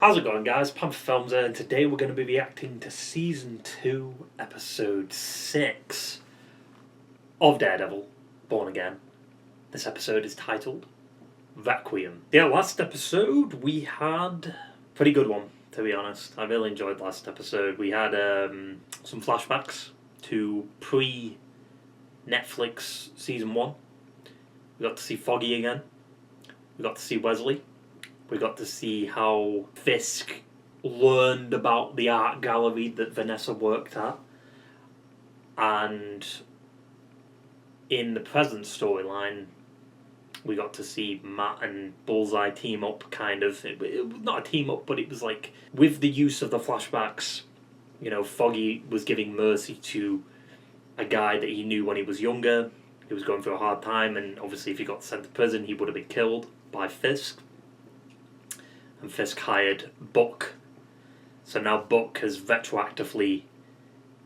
How's it going, guys? Panther Films here, and today we're going to be reacting to Season 2, Episode 6 of Daredevil, Born Again. This episode is titled Requiem. Yeah, last episode we had a pretty good one, to be honest. I really enjoyed last episode. We had some flashbacks to pre-Netflix Season 1. We got to see Foggy again. We got to see Wesley. We got to see how Fisk learned about the art gallery that Vanessa worked at. And in the present storyline, we got to see Matt and Bullseye team up, kind of. It was not a team up, but it was like, with the use of the flashbacks, you know, Foggy was giving mercy to a guy that he knew when he was younger. He was going through a hard time, and obviously if he got sent to prison, he would have been killed by Fisk. And Fisk hired Buck. So now Buck has retroactively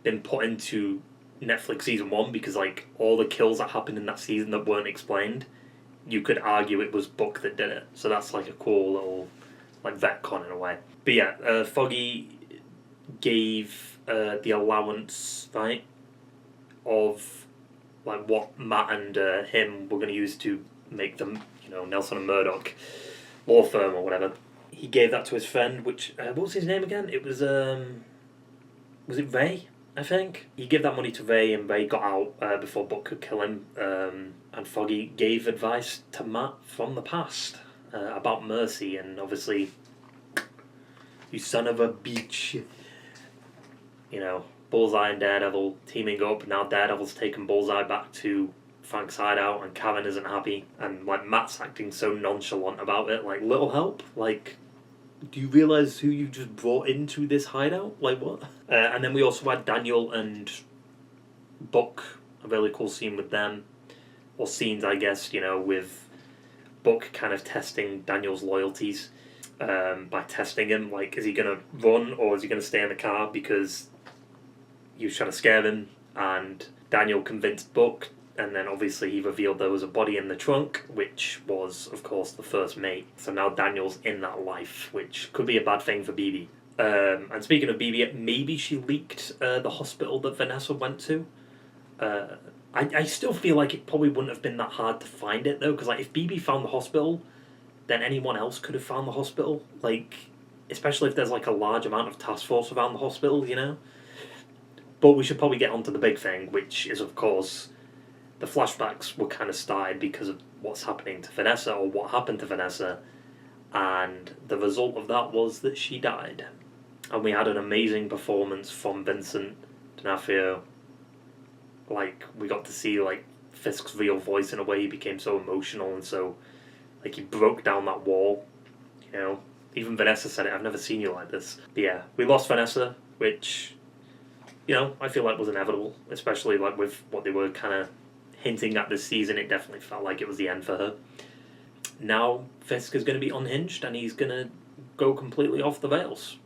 been put into Netflix Season 1 because, like, all the kills that happened in that season that weren't explained, you could argue it was Buck that did it. So that's like a cool little, like, retcon in a way. But yeah, Foggy gave the allowance, right, of, like, what Matt and him were going to use to make them, you know, Nelson and Murdoch law firm or whatever. He gave that to his friend, which, what was his name again? It was it Ray, I think? He gave that money to Ray, and Ray got out before Buck could kill him. And Foggy gave advice to Matt from the past about mercy, and obviously, you son of a bitch. You know, Bullseye and Daredevil teaming up. Now Daredevil's taken Bullseye back to Frank's hideout, and Karen isn't happy, and like Matt's acting so nonchalant about it, like, little help, like, do you realise who you just brought into this hideout? Like, what? And then we also had Daniel and Buck, a really cool scene with them, or scenes, I guess, you know, with Buck kind of testing Daniel's loyalties by testing him, like, is he going to run or is he going to stay in the car, because he was trying to scare him, and Daniel convinced Buck. And then obviously he revealed there was a body in the trunk, which was, of course, the first mate. So now Daniel's in that life, which could be a bad thing for BB. And speaking of BB, maybe she leaked the hospital that Vanessa went to. I still feel like it probably wouldn't have been that hard to find it, though, because, like, if BB found the hospital, then anyone else could have found the hospital. Like, especially if there's, like, a large amount of task force around the hospital, you know? But we should probably get onto the big thing, which is, of course, the flashbacks were kind of started because of what's happening to Vanessa, or what happened to Vanessa, and the result of that was that she died. And we had an amazing performance from Vincent D'Onofrio. Like, we got to see, like, Fisk's real voice in a way. He became so emotional, and so, like, he broke down that wall, you know. Even Vanessa said it, I've never seen you like this. But yeah, we lost Vanessa, which, you know, I feel like was inevitable, especially, like, with what they were kind of hinting at this season. It definitely felt like it was the end for her. Now Fisk is going to be unhinged, and he's going to go completely off the rails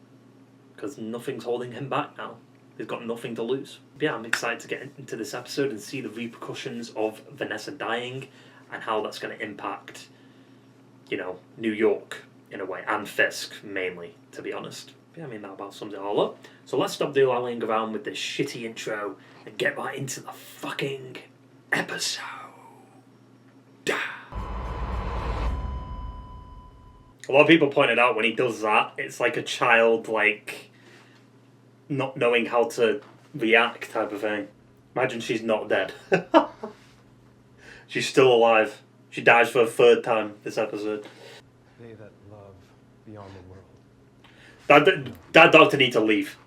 because nothing's holding him back now. He's got nothing to lose. But yeah, I'm excited to get into this episode and see the repercussions of Vanessa dying and how that's going to impact, you know, New York in a way, and Fisk mainly, to be honest. Yeah, I mean, that about sums it all up. So let's stop dilly-dallying around with this shitty intro and get right into the fucking episode. A lot of people pointed out when he does that, it's like a child, like, not knowing how to react type of thing. Imagine she's not dead. She's still alive. She dies for a third time this episode. They that love beyond the world. That doctor needs to leave.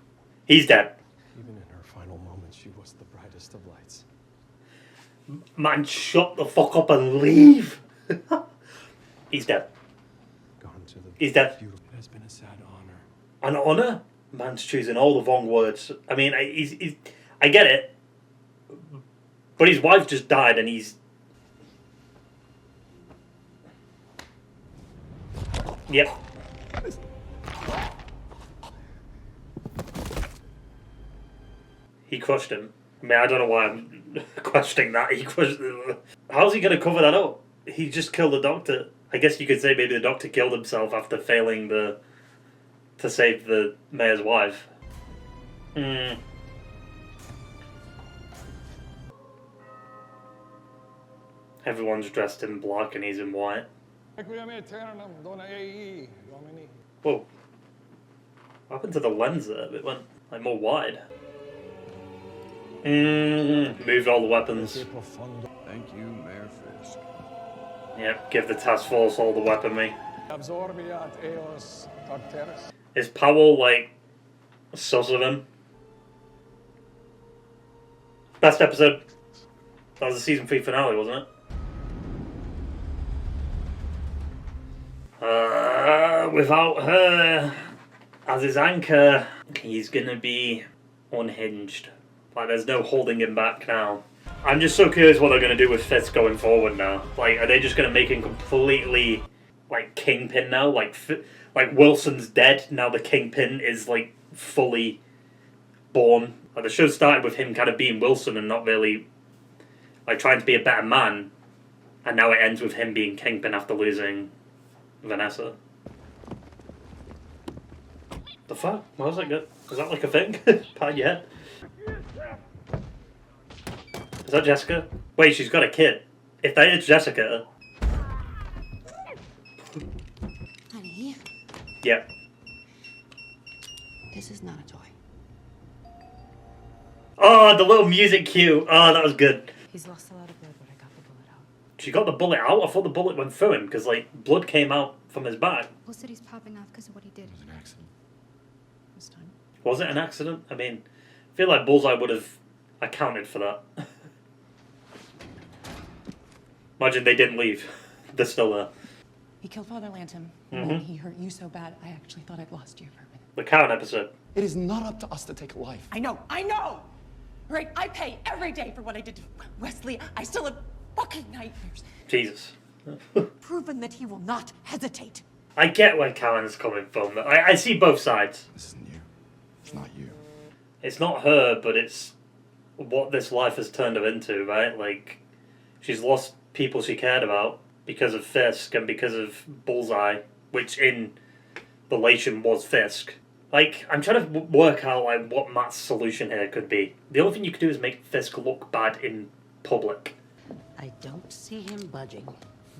He's dead. Even in her final moments, she was the brightest of lights. Man, shut the fuck up and leave. He's dead. Gone to the He's dead. It has been a sad honor. An honour? Man's choosing all the wrong words. I mean, I get it. But his wife just died, and he's... Yep. He crushed him. I mean, I don't know why I'm questioning that. How's he going to cover that up? He just killed the doctor. I guess you could say maybe the doctor killed himself after failing the to save the mayor's wife. Everyone's dressed in black and he's in white. Whoa. What happened to the lens there? It went like more wide. Moved all the weapons. Thank you, Mayor Fisk. Yep, give the task force all the weaponry. Is Powell like sus of him? Best episode. That was the season 3 finale, wasn't it? Without her as his anchor, he's gonna be unhinged. Like, there's no holding him back now. I'm just so curious what they're gonna do with Fisk going forward now. Like, are they just gonna make him completely like Kingpin now? Like Wilson's dead, now the Kingpin is like fully born. Like, the show started with him kind of being Wilson and not really like trying to be a better man, and now it ends with him being Kingpin after losing Vanessa. The fuck? Why was that good? Is that like a thing? Pat your head. Is that Jessica? Wait, she's got a kid. If that is Jessica. Honey? Yep. This is not a toy. Oh, the little music cue. Oh, that was good. He's lost a lot of blood, but I got the bullet out. She got the bullet out? I thought the bullet went through him because, like, blood came out from his back. Bull said he's popping off because of what he did. It was an accident. This time. Was it an accident? I mean, I feel like Bullseye would have accounted for that. Imagine they didn't leave. They're still there. He killed Father Lantom, and then he hurt you so bad, I actually thought I'd lost you for a minute. The Karen episode. It is not up to us to take a life. I know! Right, I pay every day for what I did to Wesley. I still have fucking nightmares. Jesus. Proven that he will not hesitate. I get where Karen's coming from. I see both sides. This isn't you. It's not you. It's not her, but it's what this life has turned her into, right? Like, she's lost people she cared about because of Fisk and because of Bullseye, which in relation was Fisk. Like, I'm trying to work out like what Matt's solution here could be. The only thing you could do is make Fisk look bad in public. I don't see him budging.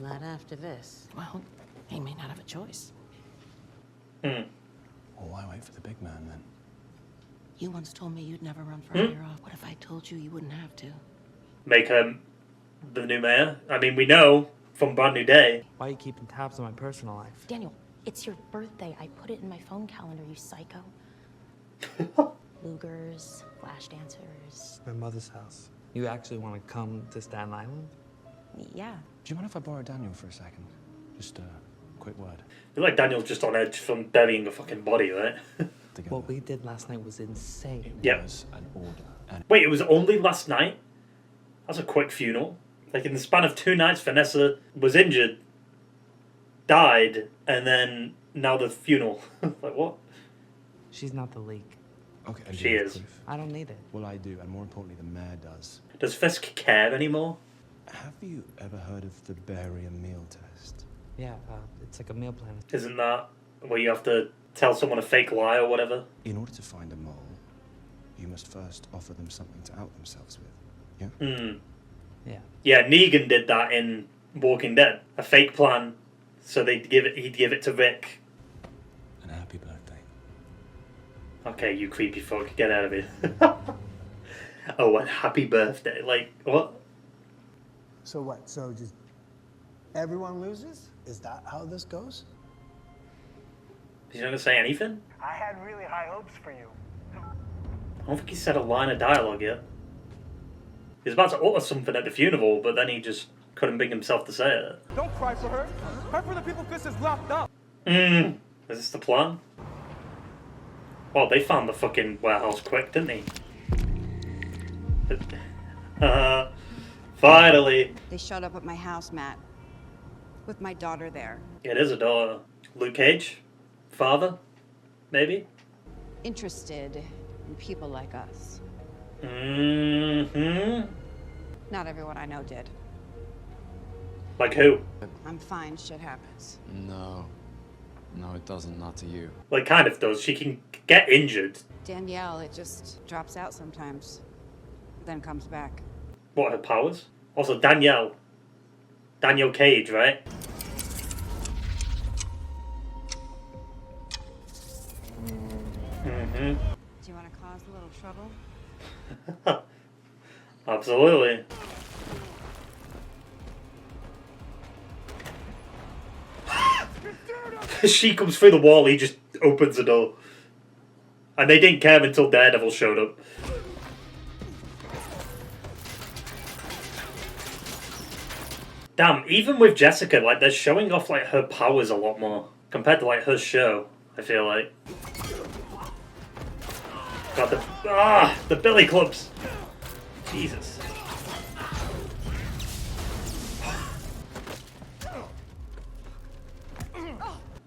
Not after this. Well, he may not have a choice. Well, why wait for the big man then? You once told me you'd never run for a mayor off. What if I told you you wouldn't have to? Make her the new mayor? I mean, we know from Brand New Day. Why are you keeping tabs on my personal life? Daniel, it's your birthday. I put it in my phone calendar, you psycho. Lugers, flash dancers. My mother's house. You actually want to come to Staten Island? Yeah. Do you mind if I borrow Daniel for a second? Just a quick word. I feel like Daniel's just on edge from burying a fucking body, right? Together. What we did last night was insane. Yep. Was an order. And Wait, it was only last night? That's a quick funeral. Like, in the span of 2 nights, Vanessa was injured, died, and then now the funeral. Like, what? She's not the leak. okay, and She do you have is. proof? I don't need it. Well, I do, and more importantly, the mayor does. Does Fisk care anymore? Have you ever heard of the barium meal test? Yeah, it's like a meal plan. Isn't that where you have to tell someone a fake lie or whatever? In order to find a mole, you must first offer them something to out themselves with. Yeah? Yeah. Yeah, Negan did that in Walking Dead. A fake plan, so he'd give it to Rick. And a happy birthday. Okay, you creepy fuck, get out of here. Oh, and happy birthday. Like, what? So what? So just everyone loses? Is that how this goes? He's not gonna say anything? I had really high hopes for you. I don't think he said a line of dialogue yet. He was about to utter something at the funeral, but then he just couldn't bring himself to say it. Don't cry for her. Cry for the people Fisk is locked up. Is this the plan? Well, they found the fucking warehouse quick, didn't they? Finally. They showed up at my house, Matt. With my daughter there. It is a daughter. Luke Cage? Father? Maybe? Interested in people like us. Not everyone I know did. Like who? I'm fine, shit happens. No. No, it doesn't. Not to you. Like, kind of does. She can get injured. Danielle, it just drops out sometimes, then comes back. What, her powers? Also, Danielle Cage, right? Mm-hmm. Do you want to cause a little trouble? Absolutely. She comes through the wall, he just opens the door. And they didn't care until Daredevil showed up. Damn, even with Jessica, like, they're showing off, like, her powers a lot more. Compared to, like, her show, I feel like. God, the billy clubs! Jesus.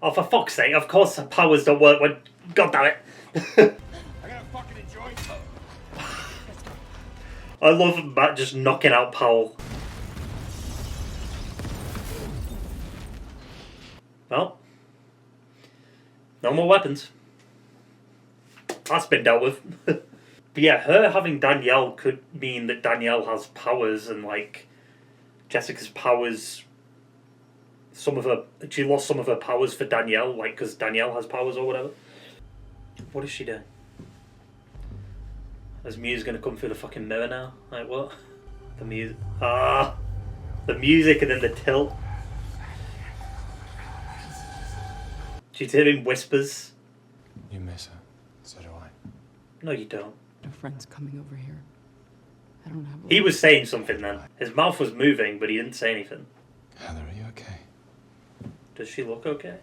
Oh, for fuck's sake, of course her powers don't work when... God damn it. I gotta fucking enjoy it. I love Matt just knocking out Powell. Well. No more weapons. That's been dealt with. But yeah, her having Danielle could mean that Danielle has powers and, like, Jessica's powers... She lost some of her powers for Danielle, like, because Danielle has powers or whatever. What is she doing? Is Muse gonna come through the fucking mirror now? Like, what? The music. Ah! The music and then the tilt. She's hearing whispers. You miss her. So do I. No, you don't. No friends coming over here. I don't have. He was saying something then. His mouth was moving, but he didn't say anything. Heather, are you okay? Does she look okay?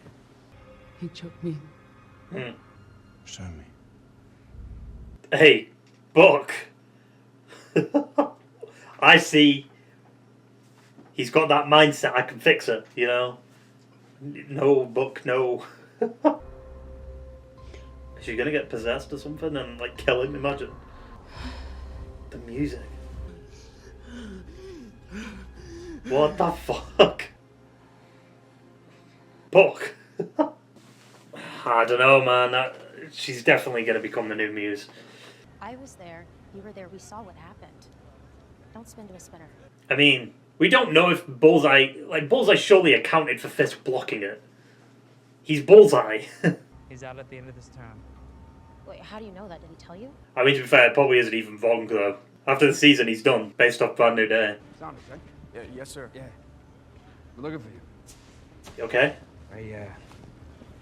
He choked me. Hmm. Show me. Hey, Buck. I see. He's got that mindset. I can fix it. You know. No, Buck. No. Is she gonna get possessed or something and like kill him? Imagine. The music. What the fuck? Buck. I don't know, man. She's definitely gonna become the new Muse. I was there. You were there. We saw what happened. Don't spin to a spinner. I mean, we don't know if Bullseye surely accounted for Fisk blocking it. He's Bullseye. He's out at the end of this term. Wait, how do you know that? Did he tell you? I mean, to be fair, it probably isn't even Vong, though. After the season, he's done, based off Brand New Day. Saunders, right? Yeah, yes, sir. Yeah. We're looking for you. You okay? I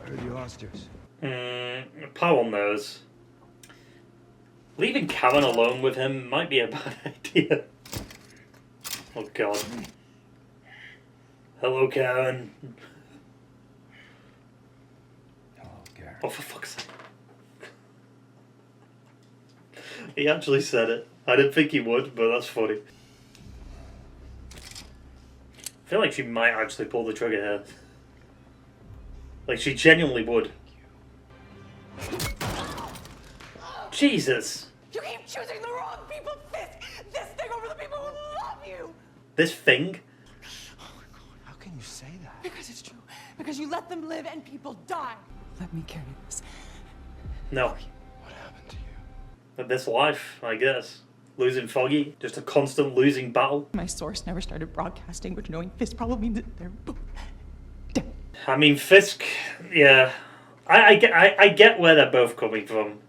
heard you lost yours. Powell knows. Leaving Karen alone with him might be a bad idea. Oh, God. Hello, Karen. Hello, Gary. Oh, for fuck's sake. He actually said it. I didn't think he would, but that's funny. I feel like she might actually pull the trigger here. Like, she genuinely would. Jesus! You keep choosing the wrong people, Fisk! This thing over the people who love you! This thing? Oh my God, how can you say that? Because it's true. Because you let them live and people die. Let me carry this. No. What happened to you? But this life, I guess. Losing Foggy. Just a constant losing battle. My source never started broadcasting, which knowing Fisk probably means that they're both dead. I mean, Fisk, yeah. I get where they're both coming from.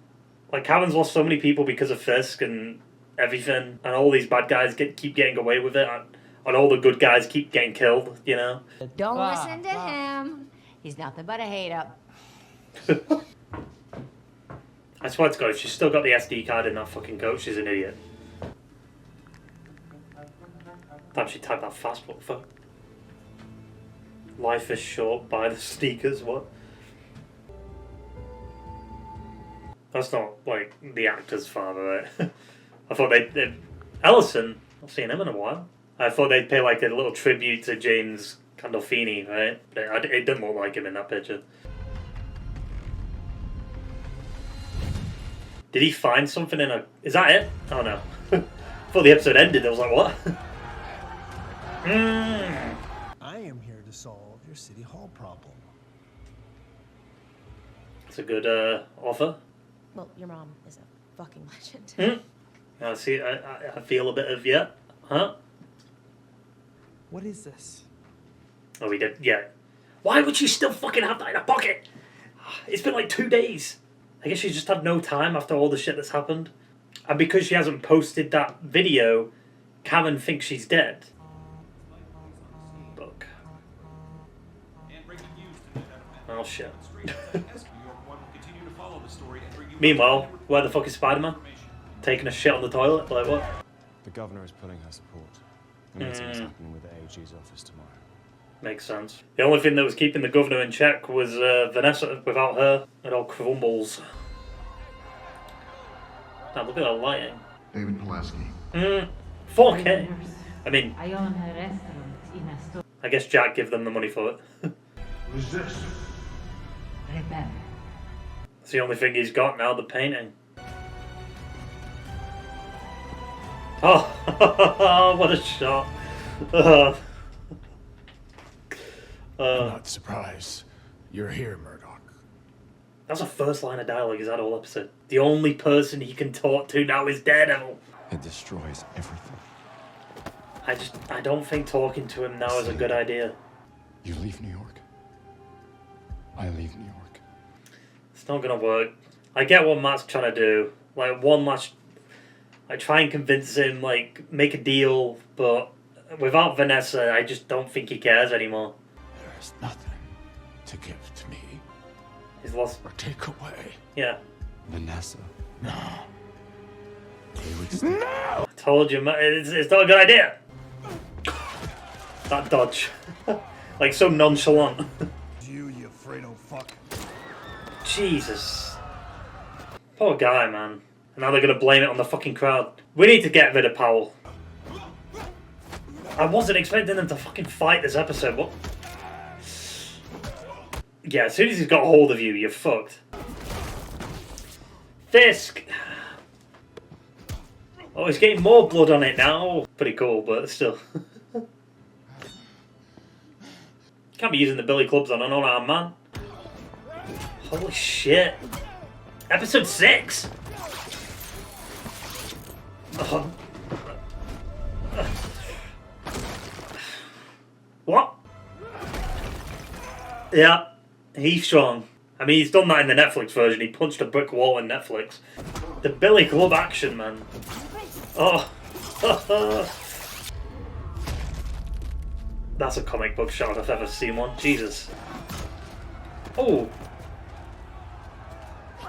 Like, Karen's lost so many people because of Fisk and everything, and all these bad guys keep getting away with it, and all the good guys keep getting killed, you know? Don't listen to him. He's nothing but a hate-up. I swear to God, if she's still got the SD card in that fucking coat, she's an idiot. Damn, she typed that fast, what the fuck? Life is short, buy the sneakers, what? That's not, like, the actor's father, right? I thought they'd... Ellison, I've seen him in a while. I thought they'd pay, like, a little tribute to James Gandolfini, right? But it didn't look like him in that picture. Did he find something in a... Is that it? Oh, no. Before the episode ended, I was like, what? I am here to solve your city hall problem. a good offer. Well, your mom is a fucking legend. I see. I feel a bit of huh? What is this? Oh, we did. Yeah. Why would she still fucking have that in her pocket? It's been like 2 days. I guess she's just had no time after all the shit that's happened. And because she hasn't posted that video, Karen thinks she's dead. Book. Oh shit. Meanwhile, where the fuck is Spider-Man? Taking a shit on the toilet? Like what? The governor is pulling her support. A meeting is happening with the AG's office tomorrow. Makes sense. The only thing that was keeping the governor in check was Vanessa. Without her, it all crumbles. Now look at that lighting. David Pulaski. 4K. I mean, I guess Jack gave them the money for it. Resist. It's the only thing he's got now, the painting. Oh, what a shot. I'm not surprised you're here, Murdoch. That's the first line of dialogue he's had all episode. The only person he can talk to now is Daredevil. It destroys everything. I don't think talking to him now is a good idea. You leave New York. I leave New York. It's not gonna work. I get what Matt's trying to do. Like, one last... I try and convince him, like, make a deal, but without Vanessa, I just don't think he cares anymore. There is nothing to give to me. He's lost... Or take away. Yeah. Vanessa. No. No! I told you, it's not a good idea. That dodge. Like, so nonchalant. You Fredo fuck. Jesus. Poor guy, man. And now they're gonna blame it on the fucking crowd. We need to get rid of Powell. I wasn't expecting them to fucking fight this episode. What? Yeah, as soon as he's got a hold of you, you're fucked. Fisk! Oh, he's getting more blood on it now. Pretty cool, but still. Can't be using the billy clubs on an unarmed man. Holy shit. Episode 6? What? Yeah, he's strong. I mean, he's done that in the Netflix version. He punched a brick wall in Netflix. The Billy Club action, man. Oh. That's a comic book shot if I've ever seen one. Jesus. Oh.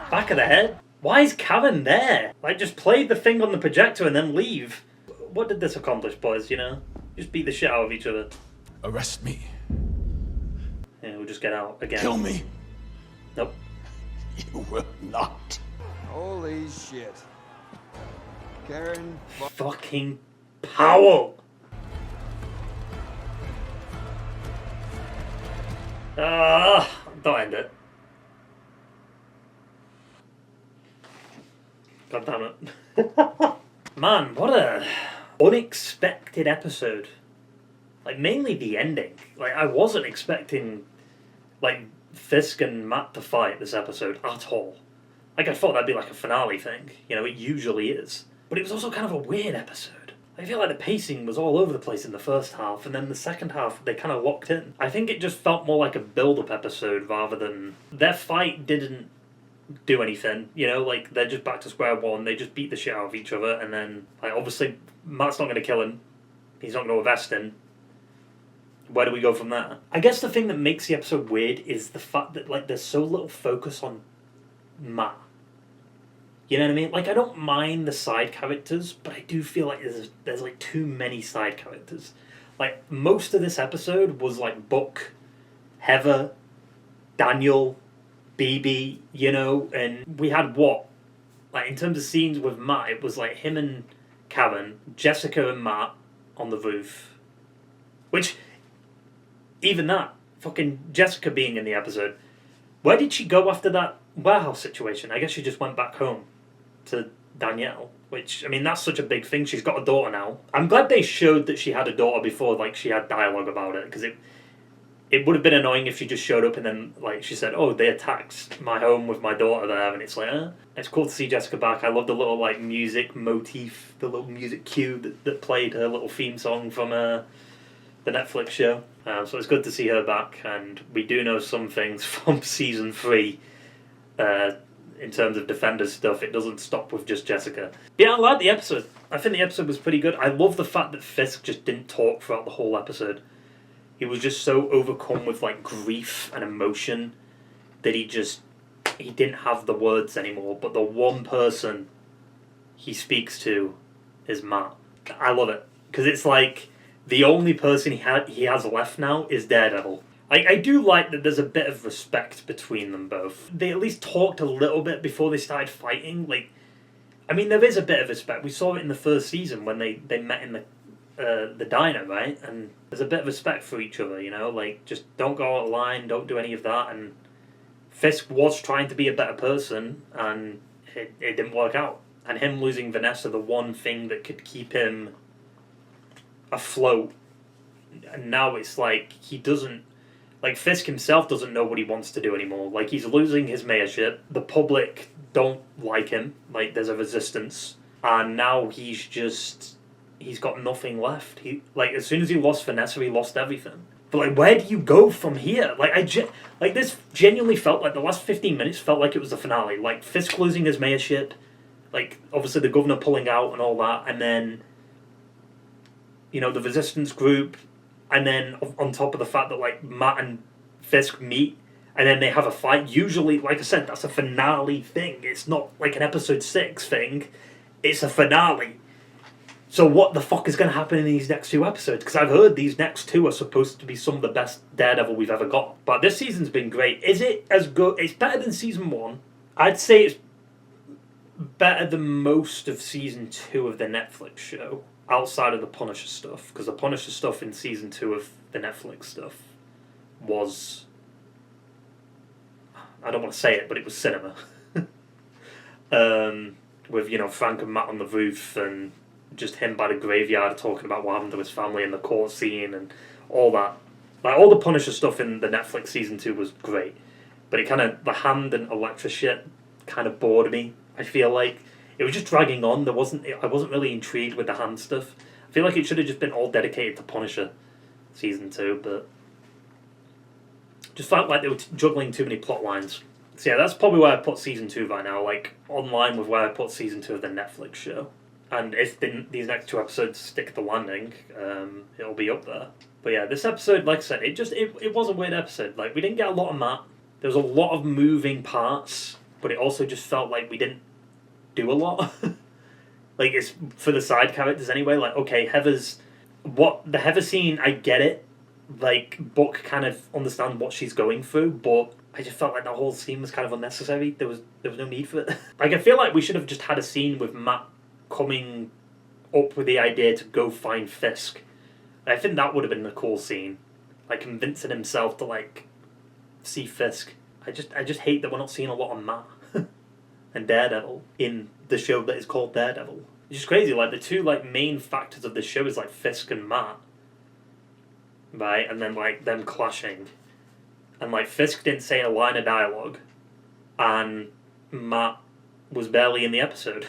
Back of the head? Why is Karen there? Like, just play the thing on the projector and then leave. What did this accomplish, boys, you know? Just beat the shit out of each other. Arrest me. Yeah, we'll just get out again. Kill me. Nope. You will not. Holy shit. Karen. Fucking Powell. Don't end it. God damn it. Man, what a unexpected episode. Like, mainly the ending. Like, I wasn't expecting, like, Fisk and Matt to fight this episode at all. Like, I thought that'd be like a finale thing. You know, it usually is. But it was also kind of a weird episode. I feel like the pacing was all over the place in the first half, and then the second half, they kind of locked in. I think it just felt more like a build-up episode rather than... Their fight didn't do anything, you know, like, they're just back to square one, they just beat the shit out of each other, and then, like, obviously, Matt's not going to kill him, he's not going to arrest him. Where do we go from there? I guess the thing that makes the episode weird is the fact that, like, there's so little focus on Matt. You know what I mean? Like, I don't mind the side characters, but I do feel like there's like, too many side characters. Like, most of this episode was, like, Buck, Heather, Daniel, BB, you know, and we had what? Like, in terms of scenes with Matt, it was, like, him and Karen, Jessica and Matt on the roof. Which, even that, fucking Jessica being in the episode, where did she go after that warehouse situation? I guess she just went back home to Danielle, which, I mean, that's such a big thing. She's got a daughter now. I'm glad they showed that she had a daughter before, like, she had dialogue about it, because It would have been annoying if she just showed up and then, like, she said, oh, they attacked my home with my daughter there, and it's like, It's cool to see Jessica back. I love the little, like, music motif, the little music cue that played her little theme song from the Netflix show. So it's good to see her back, and we do know some things from Season 3 in terms of Defenders stuff. It doesn't stop with just Jessica. Yeah, I like the episode. I think the episode was pretty good. I love the fact that Fisk just didn't talk throughout the whole episode. He was just so overcome with, like, grief and emotion that he didn't have the words anymore. But the one person he speaks to is Matt. I love it. Because it's like the only person he has left now is Daredevil. I do like that there's a bit of respect between them both. They at least talked a little bit before they started fighting. Like, I mean, there is a bit of respect. We saw it in the first season when they met in the diner, right? And there's a bit of respect for each other, you know? Like, just don't go out of line, don't do any of that. And Fisk was trying to be a better person, and it didn't work out. And him losing Vanessa, the one thing that could keep him afloat, and now it's like he doesn't, like, Fisk himself doesn't know what he wants to do anymore. Like, he's losing his mayorship, the public don't like him, like, there's a resistance, and now he's got nothing left. He, like, as soon as he lost Vanessa, he lost everything. But, like, where do you go from here? Like, this genuinely felt like the last 15 minutes felt like it was the finale. Like, Fisk losing his mayorship, like, obviously the governor pulling out and all that, and then, you know, the resistance group, and then on top of the fact that, like, Matt and Fisk meet, and then they have a fight. Usually, like I said, that's a finale thing. It's not like an episode 6 thing. It's a finale. So what the fuck is going to happen in these next 2 episodes? Because I've heard these next 2 are supposed to be some of the best Daredevil we've ever got. But this season's been great. Is it as good? It's better than Season 1. I'd say it's better than most of Season 2 of the Netflix show, outside of the Punisher stuff. Because the Punisher stuff in Season 2 of the Netflix stuff was... I don't want to say it, but it was cinema. With, you know, Frank and Matt on the roof, and just him by the graveyard talking about what happened to his family in the court scene and all that. Like, all the Punisher stuff in the Netflix Season 2 was great. But it kind of, the Hand and Elektra shit kind of bored me. I feel like it was just dragging on. I wasn't really intrigued with the Hand stuff. I feel like it should have just been all dedicated to Punisher Season 2, but just felt like they were juggling too many plot lines. So yeah, that's probably where I put Season 2 right now, like, online with where I put Season 2 of the Netflix show. And if these next 2 episodes stick the landing, it'll be up there. But yeah, this episode, like I said, it was a weird episode. Like, we didn't get a lot of Matt. There was a lot of moving parts, but it also just felt like we didn't do a lot. Like, it's for the side characters anyway. Like, okay, the Heather scene, I get it. Like, Buck kind of understands what she's going through, but I just felt like the whole scene was kind of unnecessary. There was no need for it. Like, I feel like we should have just had a scene with Matt coming up with the idea to go find Fisk. I think that would have been a cool scene. Like, convincing himself to, like, see Fisk. I just hate that we're not seeing a lot of Matt and Daredevil in the show that is called Daredevil. It's just crazy. Like, the 2, like, main factors of the show is, like, Fisk and Matt. Right? And then, like, them clashing. And, like, Fisk didn't say a line of dialogue, and Matt was barely in the episode.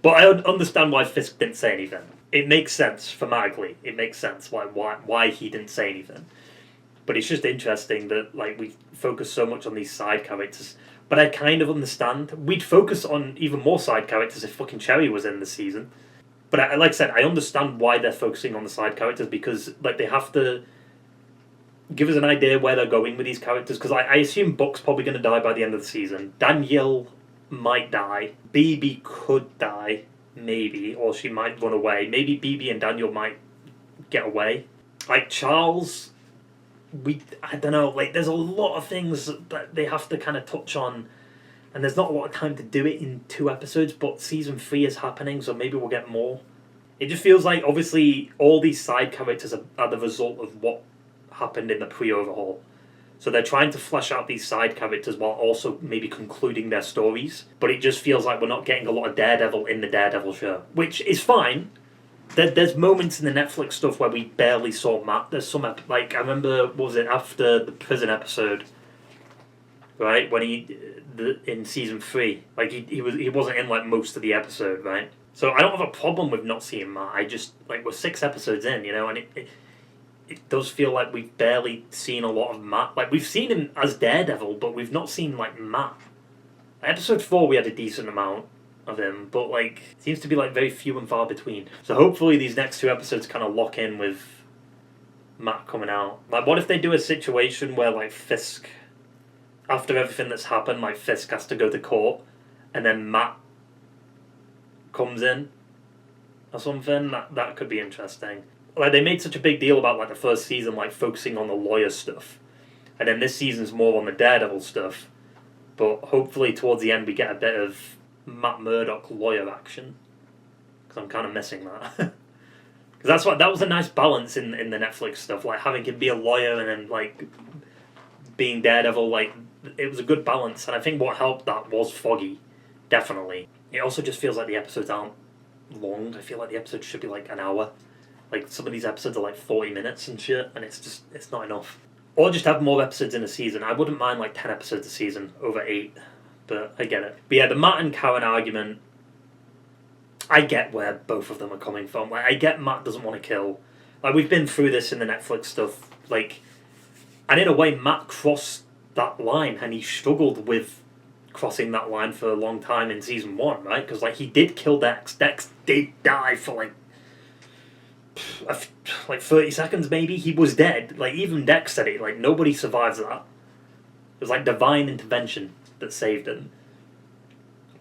But I understand why Fisk didn't say anything. It makes sense thematically. It makes sense why he didn't say anything. But it's just interesting that, like, we focus so much on these side characters. But I kind of understand. We'd focus on even more side characters if fucking Cherry was in the season. But like I said, I understand why they're focusing on the side characters, because, like, they have to give us an idea where they're going with these characters, because I assume Buck's probably going to die by the end of the season. Danielle might die. BB could die, maybe, or she might run away. Maybe BB and Daniel might get away. Like, Charles, I don't know, like, there's a lot of things that they have to kind of touch on, and there's not a lot of time to do it in 2 episodes, but Season 3 is happening, so maybe we'll get more. It just feels like, obviously, all these side characters are the result of what happened in the pre-overhaul. So they're trying to flesh out these side characters while also maybe concluding their stories. But it just feels like we're not getting a lot of Daredevil in the Daredevil show. Which is fine, There's moments in the Netflix stuff where we barely saw Matt. There's some like I remember, what was it, after the prison episode, right, when in season 3, like he wasn't in like most of the episode, right? So I don't have a problem with not seeing Matt. I just, like, we're 6 episodes in, you know, and it does feel like we've barely seen a lot of Matt. Like, we've seen him as Daredevil, but we've not seen, like, Matt. Episode 4 we had a decent amount of him, but, like, it seems to be, like, very few and far between. So hopefully these next 2 episodes kind of lock in with Matt coming out. Like, what if they do a situation where, like, Fisk, after everything that's happened, like, Fisk has to go to court, and then Matt comes in or something? That could be interesting. Like, they made such a big deal about, like, the first season, like, focusing on the lawyer stuff, and then this season's more on the Daredevil stuff, but hopefully towards the end we get a bit of Matt Murdock lawyer action, because I'm kind of missing that. Because that was a nice balance in the Netflix stuff, like having him be a lawyer and then, like, being Daredevil. Like, it was a good balance, and I think what helped that was Foggy, definitely. It also just feels like the episodes aren't long. I feel like the episodes should be like an hour. Like, some of these episodes are like 40 minutes and shit, and it's not enough. Or just have more episodes in a season. I wouldn't mind like 10 episodes a season over 8, but I get it. But yeah, the Matt and Karen argument, I get where both of them are coming from. Like, I get Matt doesn't want to kill. Like, we've been through this in the Netflix stuff. Like, and in a way, Matt crossed that line, and he struggled with crossing that line for a long time in season 1, right? Because, like, he did kill Dex. Dex did die for like 30 seconds maybe. He was dead. Like, even Dex said it. Like, nobody survives that. It was like divine intervention that saved him.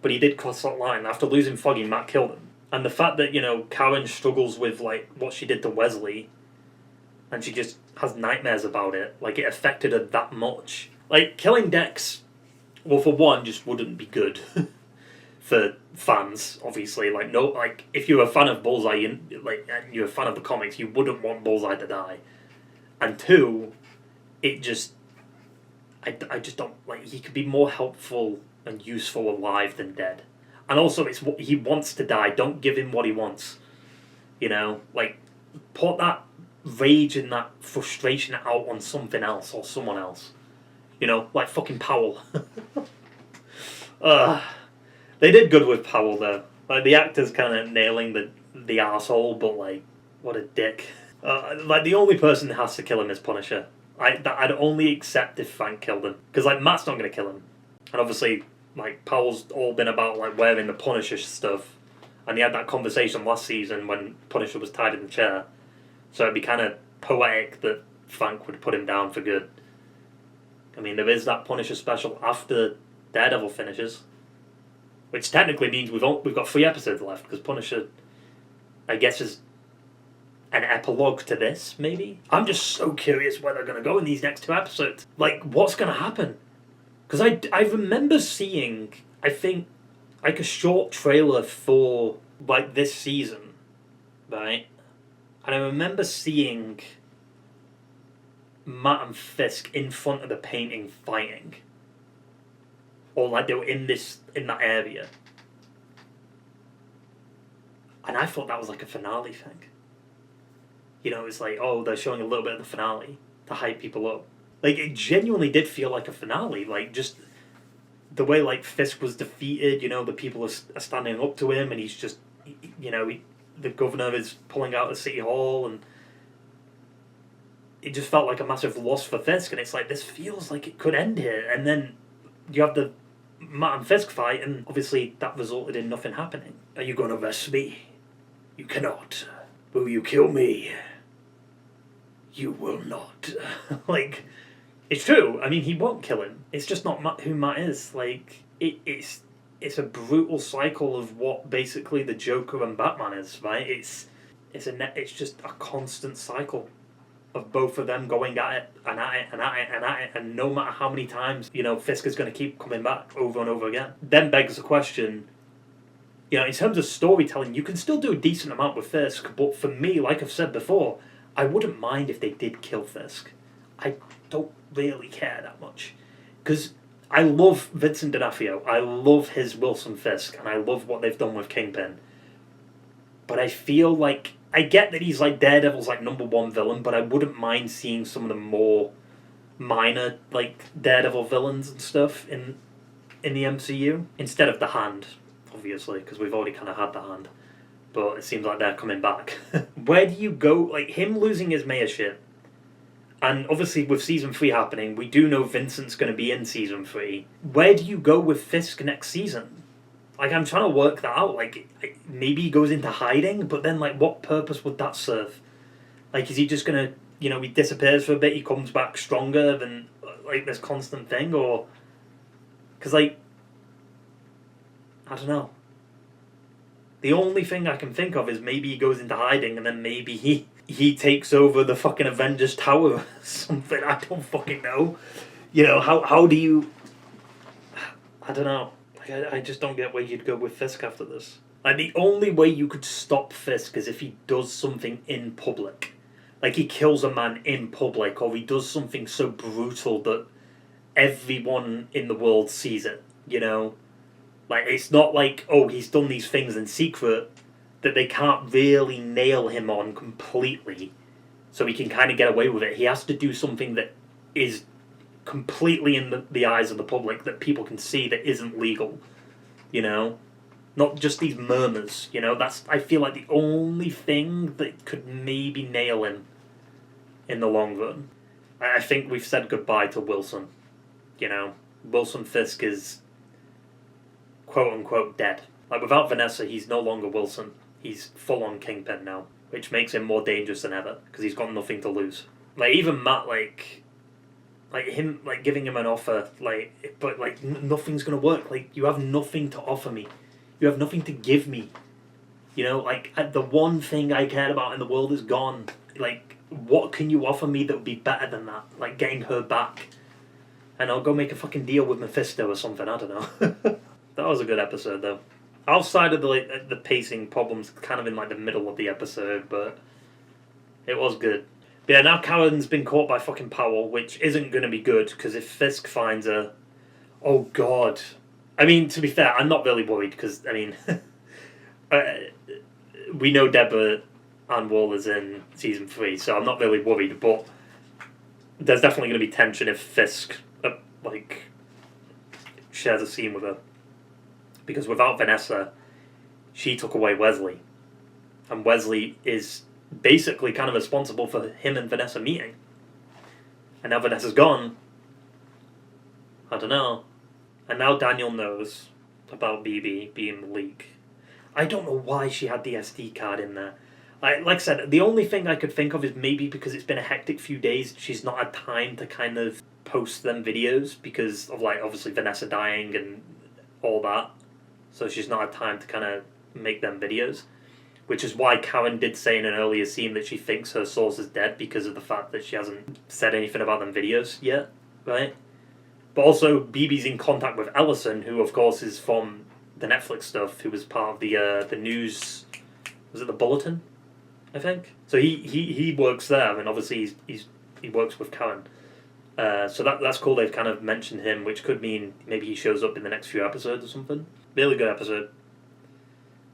But he did cross that line. After losing Foggy, Matt killed him. And the fact that, you know, Karen struggles with, like, what she did to Wesley, and she just has nightmares about it, like, it affected her that much. Like, killing Dex, well, for one, just wouldn't be good for fans, obviously. Like, no, like, if you're a fan of Bullseye, and you're a fan of the comics, you wouldn't want Bullseye to die. And 2, it just, I just don't, like, he could be more helpful and useful alive than dead. And also, it's what he wants to die. Don't give him what he wants. You know, like, put that rage and that frustration out on something else or someone else. You know, like fucking Powell. They did good with Powell though. Like, the actor's kind of nailing the arsehole, but, like, what a dick. Like, the only person that has to kill him is Punisher. I'd only accept if Frank killed him, because, like, Matt's not going to kill him, and obviously, like, Powell's all been about, like, wearing the Punisher stuff, and he had that conversation last season when Punisher was tied in the chair, so it'd be kind of poetic that Frank would put him down for good. I mean, there is that Punisher special after Daredevil finishes, which technically means we've got 3 episodes left, because Punisher, I guess, is an epilogue to this, maybe? I'm just so curious where they're going to go in these next 2 episodes. Like, what's going to happen? Because I remember seeing, I think, like, a short trailer for, like, this season, right? And I remember seeing Matt and Fisk in front of the painting fighting. Or, like, they were in that area. And I thought that was, like, a finale thing. You know, it's like, oh, they're showing a little bit of the finale to hype people up. Like, it genuinely did feel like a finale. Like, just the way, like, Fisk was defeated, you know, the people are standing up to him, and he's just, you know, the governor is pulling out of City Hall, and it just felt like a massive loss for Fisk, and it's like, this feels like it could end here. And then you have the Matt and Fisk fight, and obviously that resulted in nothing happening. Are you going to arrest me? You cannot. Will you kill me? You will not. Like, it's true. I mean, he won't kill him. It's just not who Matt is. Like, it's a brutal cycle of what basically the Joker and Batman is, right? It's just a constant cycle of both of them going at it and at it and at it and at it, and no matter how many times, you know, Fisk is going to keep coming back over and over again. Then begs the question, you know, in terms of storytelling, you can still do a decent amount with Fisk, but for me, like I've said before, I wouldn't mind if they did kill Fisk. I don't really care that much. Because I love Vincent D'Onofrio. I love his Wilson Fisk, and I love what they've done with Kingpin. But I feel like, I get that he's like Daredevil's like #1 villain, but I wouldn't mind seeing some of the more minor like Daredevil villains and stuff in the MCU instead of the Hand, obviously, because we've already kind of had the Hand. But it seems like they're coming back. Where do you go? Like, him losing his mayorship, and obviously with season 3 happening, we do know Vincent's going to be in season 3. Where do you go with Fisk next season? Like, I'm trying to work that out. Like, maybe he goes into hiding, but then, like, what purpose would that serve? Like, is he just going to, you know, he disappears for a bit, he comes back stronger than, like, this constant thing? Or, because, like, I don't know. The only thing I can think of is maybe he goes into hiding and then maybe he takes over the fucking Avengers Tower or something. I don't fucking know. You know, how do you... I don't know. Like, I just don't get where you'd go with Fisk after this. Like, the only way you could stop Fisk is if he does something in public. Like, he kills a man in public, or he does something so brutal that everyone in the world sees it, you know? Like, it's not like, oh, he's done these things in secret that they can't really nail him on completely, so he can kind of get away with it. He has to do something that is completely in the eyes of the public, that people can see, that isn't legal, you know? Not just these murmurs, you know? That's, I feel like, the only thing that could maybe nail him in the long run. I think we've said goodbye to Wilson, you know? Wilson Fisk is quote-unquote dead. Like, without Vanessa, he's no longer Wilson. He's full-on Kingpin now, which makes him more dangerous than ever, because he's got nothing to lose. Like, even Matt, like him, like, giving him an offer, like, but, like, nothing's gonna work. Like, you have nothing to offer me. You have nothing to give me. You know, like, the one thing I cared about in the world is gone. Like, what can you offer me that would be better than that? Like, getting her back. And I'll go make a fucking deal with Mephisto or something, I don't know. That was a good episode, though. Outside of the pacing problems, kind of in like the middle of the episode, but it was good. But yeah, now Karen's been caught by fucking Powell, which isn't going to be good, because if Fisk finds her... Oh, God. I mean, to be fair, I'm not really worried, because, I mean... we know Deborah Ann Waller's in season 3, so I'm not really worried, but there's definitely going to be tension if Fisk, like, shares a scene with her. Because without Vanessa, she took away Wesley. And Wesley is basically kind of responsible for him and Vanessa meeting. And now Vanessa's gone. I don't know. And now Daniel knows about BB being the leak. I don't know why she had the SD card in there. Like I said, the only thing I could think of is maybe because it's been a hectic few days, she's not had time to kind of post them videos because of, like, obviously Vanessa dying and all that. So she's not had time to kind of make them videos. Which is why Karen did say in an earlier scene that she thinks her source is dead because of the fact that she hasn't said anything about them videos yet, right? But also, BB's in contact with Ellison, who of course is from the Netflix stuff, who was part of the news... Was it the Bulletin? I think. So he works there, and obviously he works with Karen. So that's cool. They've kind of mentioned him, which could mean maybe he shows up in the next few episodes or something. Really good episode.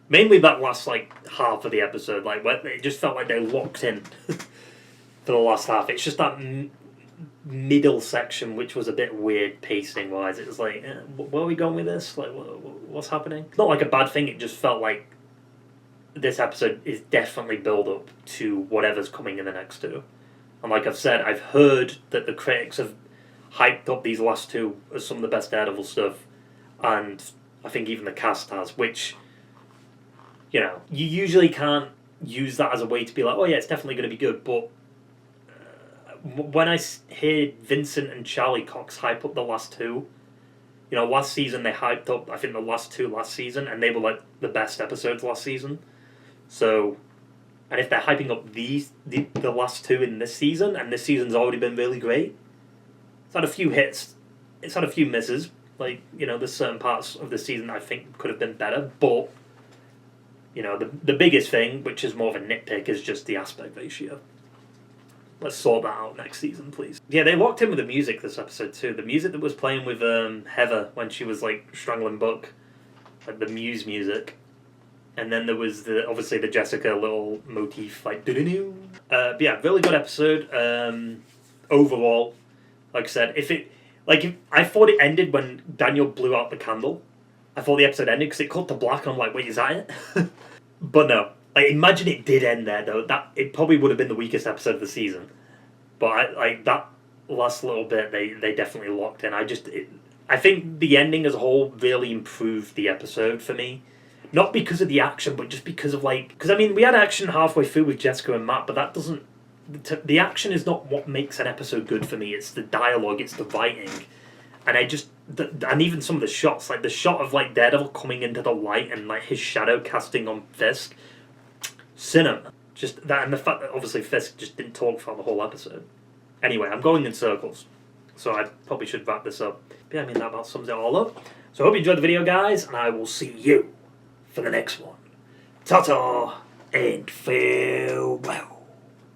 Mainly that last, like, half of the episode, like, where it just felt like they locked in for the last half. It's just that middle section which was a bit weird pacing wise. It was like, where are we going with this? Like, what's happening? It's not like a bad thing. It just felt like this episode is definitely build up to whatever's coming in the next two. And like I've said, I've heard that the critics have hyped up these last two as some of the best Daredevil stuff, and I think even the cast has, which, you know, you usually can't use that as a way to be like, oh yeah, it's definitely going to be good, but when I hear Vincent and Charlie Cox hype up the last two, you know, last season they hyped up, I think, the last two last season, and they were like the best episodes last season. So, and if they're hyping up the last two in this season, and this season's already been really great, it's had a few hits, it's had a few misses. Like, you know, there's certain parts of the season I think could have been better, but, you know, the biggest thing, which is more of a nitpick, is just the aspect ratio. Let's sort that out next season, please. Yeah, they locked in with the music this episode too. The music that was playing with Heather when she was, like, strangling Buck, like the Muse music. And then there was obviously the Jessica little motif, like doo-doo-doo. But yeah, really good episode. Overall, like I said, if I thought it ended when Daniel blew out the candle. I thought the episode ended because it cut to black, and I'm like, wait, is that it? But no, like imagine it did end there though. That it probably would have been the weakest episode of the season. But that last little bit, they definitely locked in. I think the ending as a whole really improved the episode for me. Not because of the action, but just because of because I mean, we had action halfway through with Jessica and Matt, but that doesn't. The action is not what makes an episode good for me. It's the dialogue, it's the writing, and and even some of the shots, like the shot of Daredevil coming into the light and his shadow casting on Fisk, cinema. Just that, and the fact that obviously Fisk just didn't talk for the whole episode. Anyway, I'm going in circles, so I probably should wrap this up. But yeah, I mean that about sums it all up. So I hope you enjoyed the video, guys, and I will see you for the next one. Ta-ta and farewell.